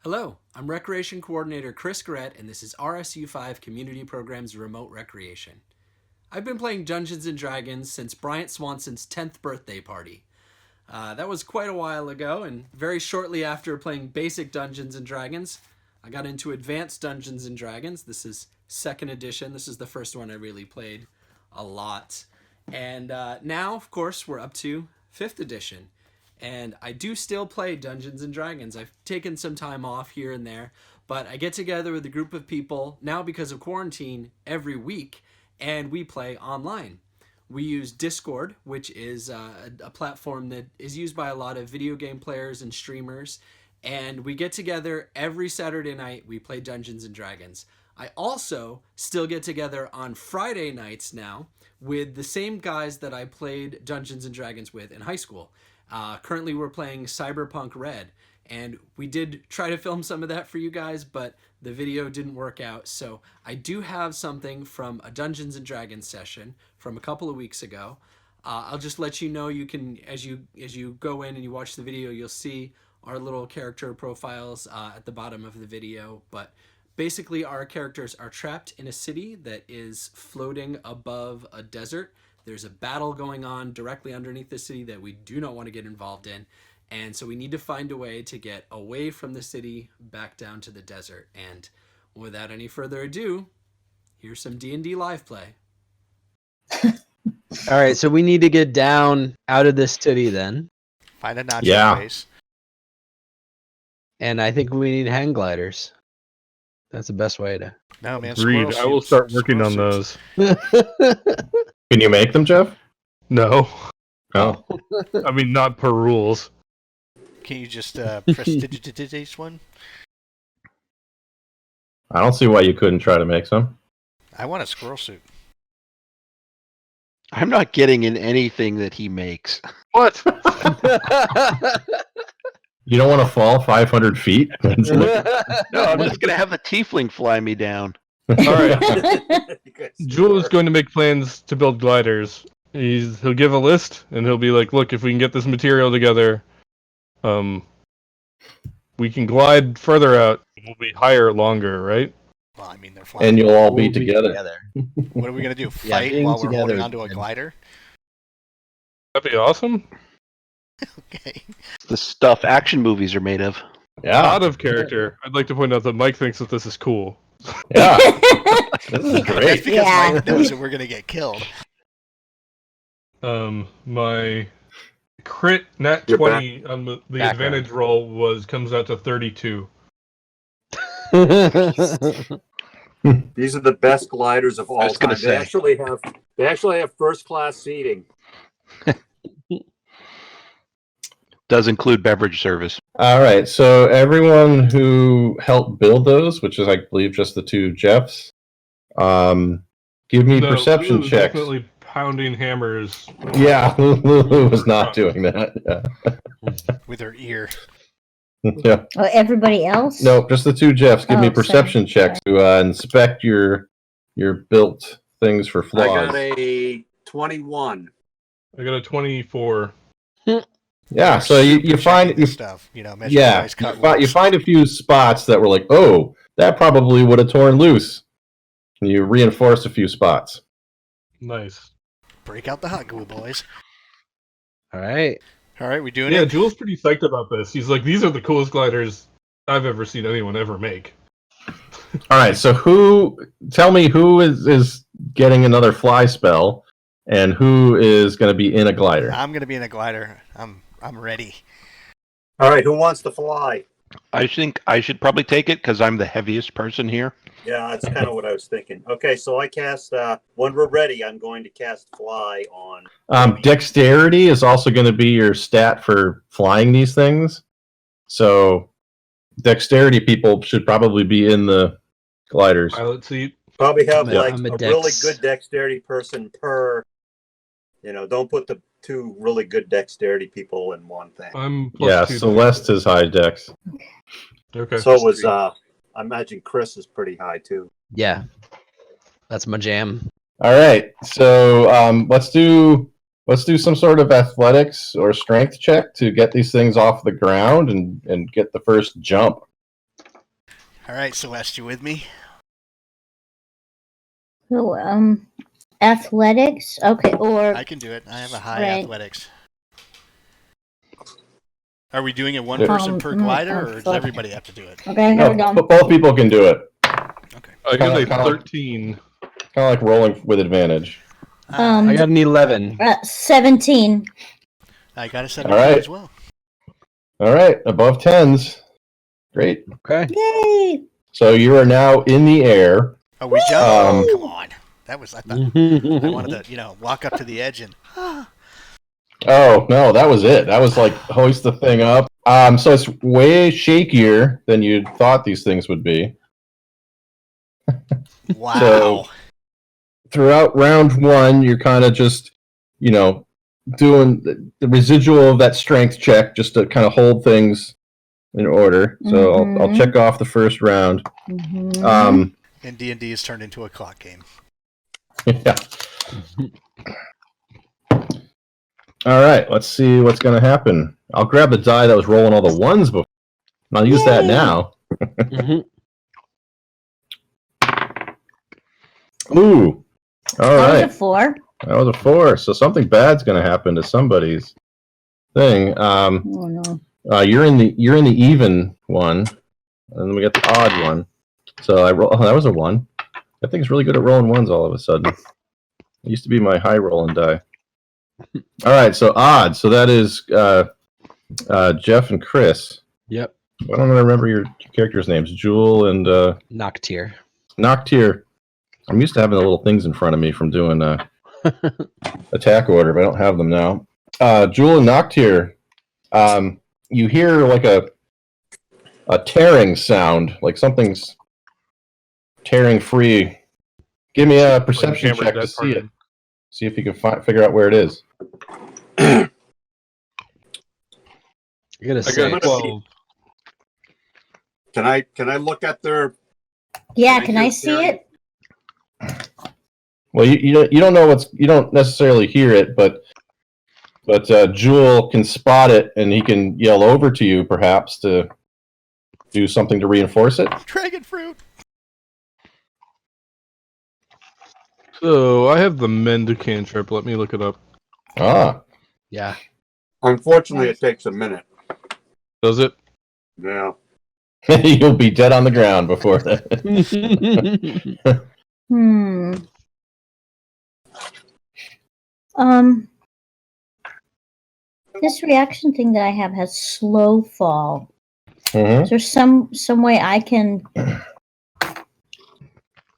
Hello, I'm Recreation Coordinator Chris Garrett, and this is RSU5 Community Programs Remote Recreation. I've been playing Dungeons & Dragons since Bryant Swanson's 10th birthday party. That was quite a while ago, and very shortly after playing basic Dungeons & Dragons, I got into Advanced Dungeons & Dragons. This is 2nd edition. This is the first one I really played a lot. And now, of course, we're up to 5th edition. And I do still play Dungeons & Dragons. I've taken some time off here and there, but I get together with a group of people, now because of quarantine, every week, and we play online. We use Discord, which is a platform that is used by a lot of video game players and streamers, and we get together every Saturday night. We play Dungeons & Dragons. I also still get together on Friday nights now with the same guys that I played Dungeons & Dragons with in high school. Currently we're playing Cyberpunk Red, and we did try to film some of that for you guys, but the video didn't work out. So I do have something from a Dungeons & Dragons session from a couple of weeks ago. I'll just let you know, you can, as you go in and you watch the video, you'll see our little character profiles at the bottom of the video. But basically our characters are trapped in a city that is floating above a desert. There's a battle going on directly underneath the city that we do not want to get involved in. And so we need to find a way to get away from the city back down to the desert. And without any further ado, here's some D&D live play. All right, so we need to get down out of this city then. Find a nacho base. And I think we need hang gliders. That's the best way to... No, man. Agreed. I will start working on those. Can you make them, Jeff? No. Oh. I mean, not per rules. Can you just prestidigitate one? I don't see why you couldn't try to make some. I want a squirrel suit. I'm not getting in anything that he makes. What? You don't want to fall 500 feet? No, I'm just going to have the tiefling fly me down. All right. Jewel is going to make plans to build gliders. He'll give a list, and he'll be like, look, if we can get this material together, we can glide further out. We'll be higher longer, right? Well, I mean, they're flying. And you'll all be together. What are we going to do? Fight while we're holding onto a glider? That'd be awesome. Okay. The stuff action movies are made of. Yeah. Out of character, I'd like to point out that Mike thinks that this is cool. Yeah. This is That's great. because Mike knows that we're going to get killed. My crit nat 20 on the advantage roll comes out to 32. These are the best gliders of all time. They actually have first class seating. Does include beverage service. All right. So everyone who helped build those, which is, I believe, just the two Jeffs, give me perception Lulu's checks. Definitely pounding hammers. Yeah, Lulu was not doing that. Yeah. With her ear. Yeah. Oh, everybody else? No, just the two Jeffs. Give me Oh, perception checks to inspect your built things for flaws. I got a 21. I got a 24. Yeah, so you find stuff, you find a few spots that were like, oh, that probably would have torn loose. And you reinforce a few spots. Nice. Break out the hot glue, boys. All right. All right, we doing it? Yeah, Jules pretty psyched about this. He's like, these are the coolest gliders I've ever seen anyone ever make. All right, so tell me who is getting another fly spell and who is going to be in a glider? I'm going to be in a glider. I'm ready. All right, who wants to fly? I think I should probably take it because I'm the heaviest person here. Yeah, that's kind of what I was thinking. Okay, so I cast, when we're ready, I'm going to cast fly on. Dexterity is also going to be your stat for flying these things. So dexterity people should probably be in the gliders. Pilot seat. Probably have a really good dexterity person per, don't put the two really good dexterity people in one thing. I'm Yeah, +2 Celeste is high dex. Okay. So it was, I imagine Chris is pretty high too. Yeah. That's my jam. All right, so let's do some sort of athletics or strength check to get these things off the ground and get the first jump. All right, Celeste, you with me? So, athletics. Okay, or I can do it. I have a high Right. athletics. Are we doing it one person per glider, or does fuck. everybody have to do it? Okay, here we go. Both people can do it. Okay. I got a Kinda- 13. Kind of like rolling with advantage. I got an 11. 17. I got a 17 right. as well. All right, above 10s. Great. Okay. Yay! So you are now in the air. Oh, we jumped? Um, Come on. That was, I thought, I wanted to, walk up to the edge and, Oh no, that was it. That was like hoist the thing up. So it's way shakier than you thought these things would be. wow. So throughout round one, you're kind of just, doing the residual of that strength check just to kind of hold things in order. So I'll check off the first round. Mhm. And D&D is turned into a clock game. Yeah. All right, let's see what's going to happen. I'll grab the die that was rolling all the ones before. I'll use that now. Ooh. All That was right. a 4. That was a 4. So something bad's going to happen to somebody's thing. Oh no. You're in the even one, and then we got the odd one. So I roll. Oh, that was a 1. I think it's really good at rolling ones all of a sudden. It used to be my high rolling die. All right, so odd. So that is Jeff and Chris. Yep. I don't remember your characters' names. Jewel and Noctier. Noctier. I'm used to having the little things in front of me from doing attack order, but I don't have them now. Jewel and Noctier. You hear like a tearing sound, like something's tearing free. Give me a perception check to see it. See if you can figure out where it is. I got a I 6. got 12. Can I look at their? Yeah, can I see it? Well, you don't know you don't necessarily hear it, but Jewel can spot it, and he can yell over to you, perhaps, to do something to reinforce it. Dragon fruit! So I have the mend cantrip. Let me look it up. Ah. Yeah. Unfortunately, it takes a minute. Does it? Yeah. You'll be dead on the ground before that. This reaction thing that I have has slow fall. Mm-hmm. Is there some way I can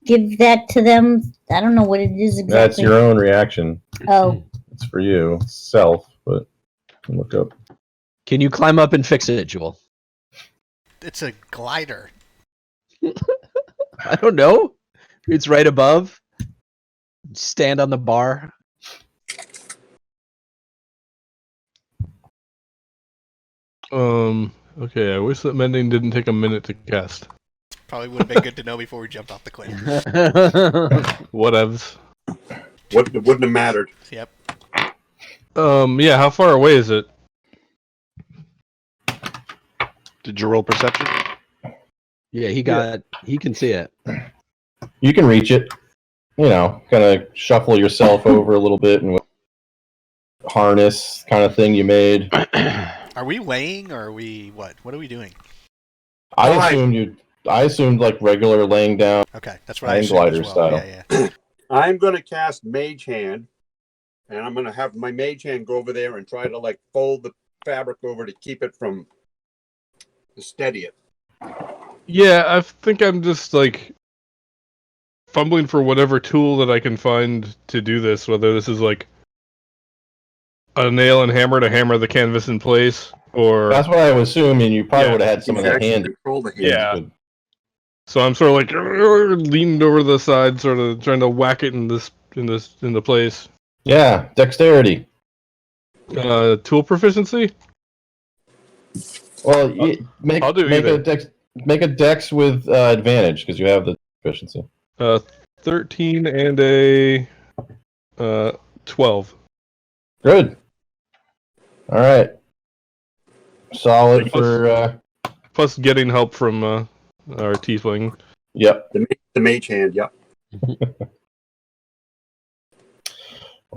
give that to them? I don't know what it is exactly. That's your own reaction. Oh. It's for you, self, but look up. Can you climb up and fix it, Jewel? It's a glider. I don't know. It's right above. Stand on the bar. Okay, I wish that mending didn't take a minute to cast. Probably would have been good to know before we jumped off the cliff. Whatevs. Wouldn't have mattered. Yep. Yeah, how far away is it? Did you roll perception? Yeah, he can see it. You can reach it. Kind of shuffle yourself over a little bit and with harness kind of thing you made. Are we weighing, or are we what? What are we doing? I assumed like regular laying down. Okay, that's what I hang assumed glider as well. style. Yeah. I'm going to cast Mage Hand, and I'm going to have my Mage Hand go over there and try to like fold the fabric over to keep it to steady it. Yeah, I think I'm just like fumbling for whatever tool that I can find to do this, whether this is like a nail and hammer to hammer the canvas in place, or That's what I was assuming. You probably would have had some of that Actually hand. control the hand. Yeah. So I'm sort of like leaned over the side, sort of trying to whack it into place. Yeah, dexterity. Tool proficiency. Well, make I'll do make a dex with advantage because you have the proficiency. 13 and a 12. Good. All right. Solid for. Plus getting help from our tiefling. Yep. The mage hand. Yep.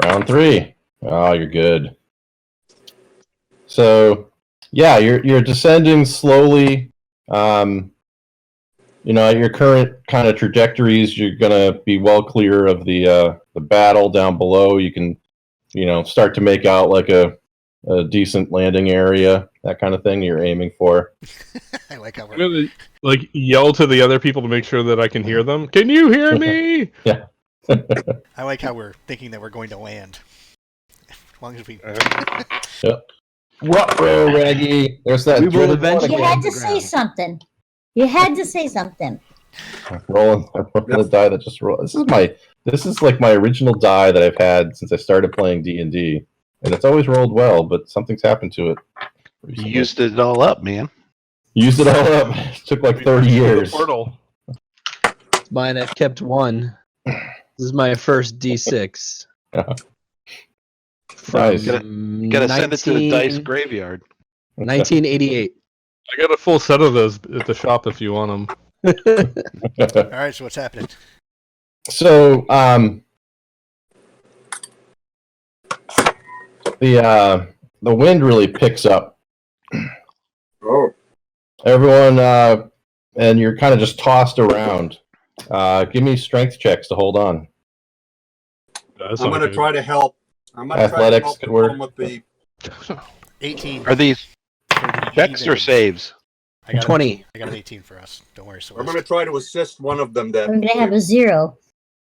Round 3. Oh, you're good. So, yeah, you're descending slowly. At your current kind of trajectories, you're gonna be well clear of the battle down below. You can, start to make out like a decent landing area, that kind of thing you're aiming for. I like how I'm gonna yell to the other people to make sure that I can hear them. Can you hear me? Yeah. I like how we're thinking that we're going to land. As long as we. Yep. What, Raggy? There's that. We will eventually. You had to say something. You had to say something. Rolling the die that just rolled. This is like my original die that I've had since I started playing D&D, and it's always rolled well, but something's happened to it. You used it all up, man. Used it all up. It took like 30 years. Portal. Mine, I've kept 1. This is my first D6. Nice. Gotta send it to the dice graveyard. 1988. I got a full set of those at the shop if you want them. All right, so what's happening? So, the wind really picks up. Oh. Everyone, and you're kind of just tossed around. Give me strength checks to hold on. That's I'm not going to good. try to help. I'm going to try to Athletics help could the work. one with the 18. Are these for the checks or heathens. saves? I got 20. I got an 18 for us. Don't worry, so I'm going to try to assist one of them that I'm gonna have a 0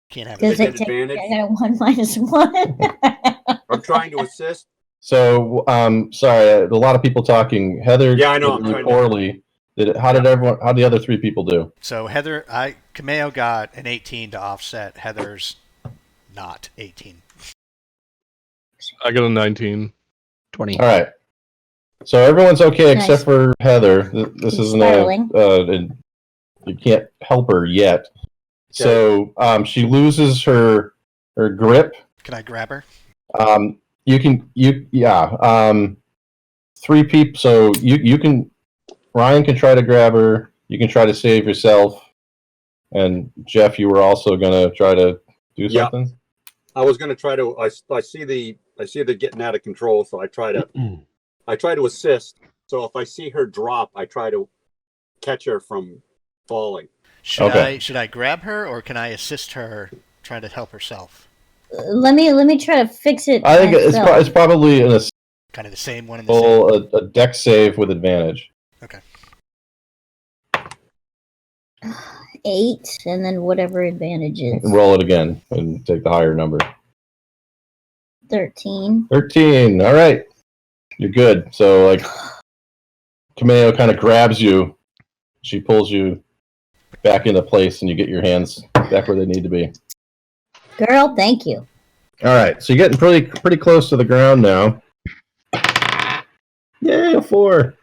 can't have because it. I get advantage. got a 1 minus 1. I'm trying to assist. So, sorry, a lot of people talking. Heather Yeah, I know, did I'm really trying to- poorly. How did the other 3 people do? So Heather, Kameo got an 18 to offset Heather's not 18. I got a 19. 20. All right. So everyone's okay Nice. except for Heather. This isn't Spiraling. you can't help her yet. So she loses her grip. Can I grab her? Yeah. 3 people. So you can. Ryan can try to grab her. You can try to save yourself. And Jeff, you were also gonna try to do Yeah. something. I was going to try to. I see the getting out of control, so I try to assist. So if I see her drop, I try to catch her from falling. Should I grab her or can I assist her trying to help herself? Let me try to fix it. I think it's myself. probably Kind of the same one in the same. a dex save with advantage. Okay. 8, and then whatever advantage is. Roll it again and take the higher number. 13. 13. All right. You're good. So, like, Kameo kind of grabs you. She pulls you back into place, and you get your hands back where they need to be. Girl, thank you. All right. So you're getting pretty close to the ground now. Yay, a 4.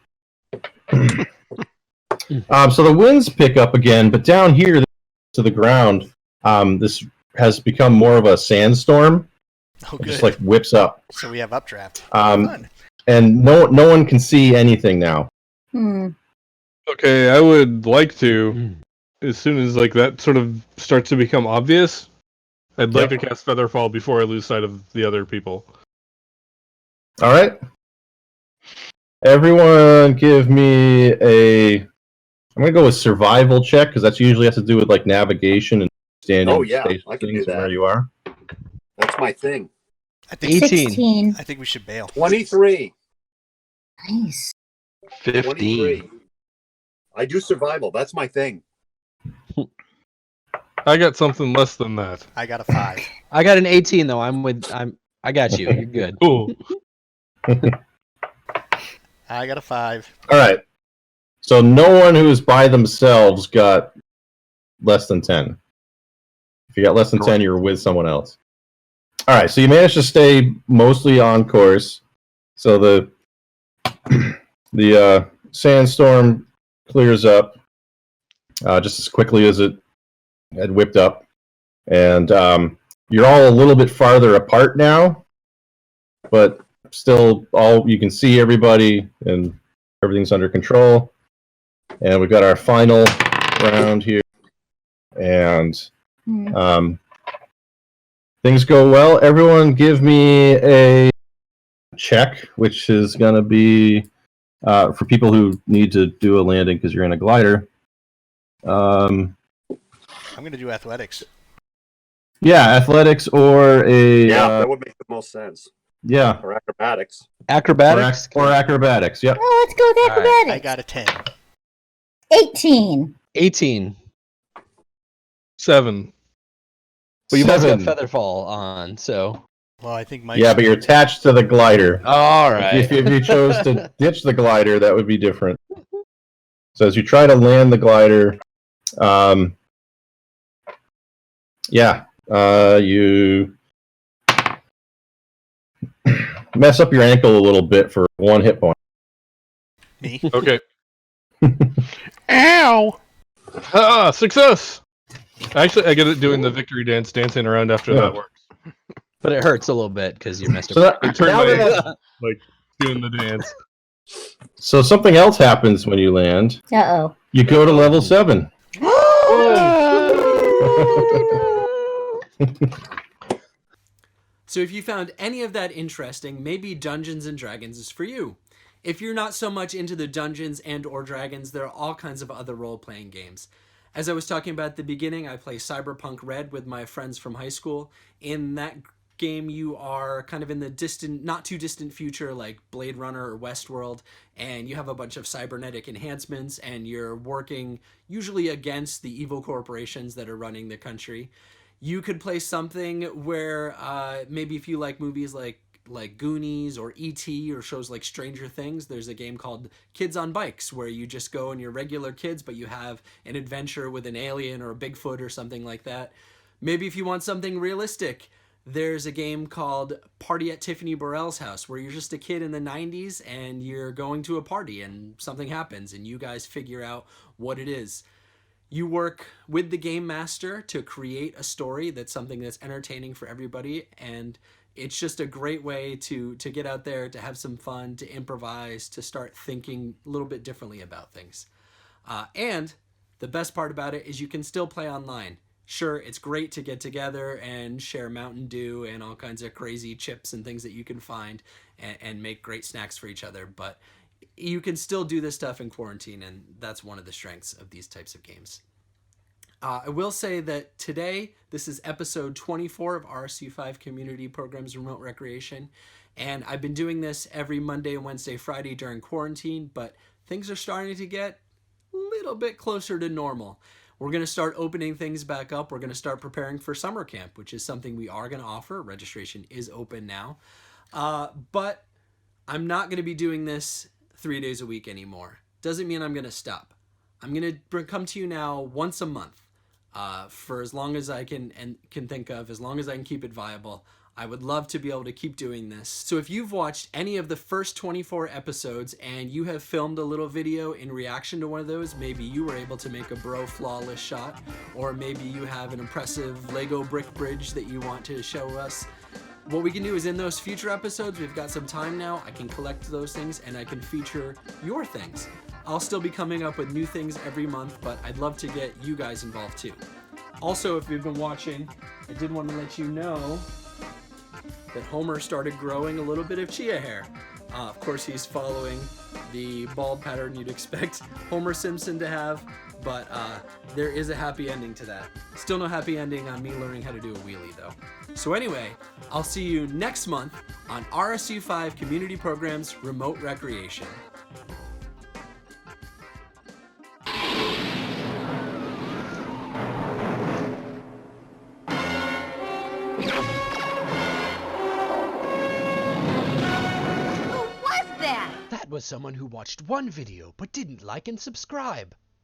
So the winds pick up again, but down here to the ground, this has become more of a sandstorm. Oh, It good. just like whips up. So we have updraft. Fun. And no one can see anything now. Okay, I would like to, as soon as like that sort of starts to become obvious, I'd like to cast Featherfall before I lose sight of the other people. All right. Everyone give me I'm going to go with survival check, because that's usually has to do with like navigation and standing. Oh, yeah, I can do that. Where you are. That's my thing. I think 16. I think we should bail. 23. Nice. 15. 23. I do survival. That's my thing. I got something less than that. I got a 5. I got an 18 though. I got you. You're good. Cool. I got a 5. All right. So no one who is by themselves got less than 10. If you got less than 10, you're with someone else. All right. So you managed to stay mostly on course. So the sandstorm clears up just as quickly as it had whipped up, and you're all a little bit farther apart now, but still you can see everybody and everything's under control. And we've got our final round here, and Hmm. things go well. Everyone, give me a check, which is going to be for people who need to do a landing because you're in a glider. I'm going to do athletics. Yeah, athletics or a Yeah, that would make the most sense. yeah, Or acrobatics. Acrobatics? or acrobatics. Yep. Oh, let's go with All right, acrobatics. I got a 10. 18. 18. 7. Well, you both got 7. Featherfall on, so. Well, I think my Yeah, but you're attached to the glider. All right. If you chose to ditch the glider, that would be different. So as you try to land the glider, you mess up your ankle a little bit for 1 hit point. me. Okay. Ow! Ah, success! Actually, I get it doing the victory dance, dancing around after Yeah. that works. But it hurts a little bit because you messed So, up. that, Turn now my- that- Like, doing the dance. so something else happens when you land. Uh-oh. You go to level 7. So if you found any of that interesting, maybe Dungeons and Dragons is for you. If you're not so much into the Dungeons and or Dragons, there are all kinds of other role-playing games. As I was talking about at the beginning, I play Cyberpunk Red with my friends from high school. In that game, you are kind of in the distant, not too distant future, like Blade Runner or Westworld, and you have a bunch of cybernetic enhancements, and you're working usually against the evil corporations that are running the country. You could play something where maybe if you like movies like Goonies or E.T. or shows like Stranger Things, there's a game called Kids on Bikes where you just go and you're regular kids, but you have an adventure with an alien or a Bigfoot or something like that. Maybe if you want something realistic, there's a game called Party at Tiffany Burrell's House where you're just a kid in the 90s and you're going to a party and something happens and you guys figure out what it is. You work with the game master to create a story that's something that's entertaining for everybody, and it's just a great way to get out there, to have some fun, to improvise, to start thinking a little bit differently about things. And the best part about it is you can still play online. Sure, it's great to get together and share Mountain Dew and all kinds of crazy chips and things that you can find and make great snacks for each other, but you can still do this stuff in quarantine, and that's one of the strengths of these types of games. I will say that today, this is episode 24 of RSU5 Community Programs Remote Recreation, and I've been doing this every Monday, Wednesday, Friday during quarantine, but things are starting to get a little bit closer to normal. We're going to start opening things back up. We're going to start preparing for summer camp, which is something we are going to offer. Registration is open now. But I'm not going to be doing this 3 days a week anymore. Doesn't mean I'm going to stop. I'm going to come to you now once a month for as long as I can think of, as long as I can keep it viable. I would love to be able to keep doing this. So if you've watched any of the first 24 episodes and you have filmed a little video in reaction to one of those, maybe you were able to make a bro flawless shot, or maybe you have an impressive Lego brick bridge that you want to show us. What we can do is in those future episodes, we've got some time now, I can collect those things and I can feature your things. I'll still be coming up with new things every month, but I'd love to get you guys involved too. Also, if you've been watching, I did want to let you know that Homer started growing a little bit of chia hair. Of course, he's following the bald pattern you'd expect Homer Simpson to have, but there is a happy ending to that. Still no happy ending on me learning how to do a wheelie, though. So anyway, I'll see you next month on RSU5 Community Programs Remote Recreation. That was someone who watched one video but didn't like and subscribe.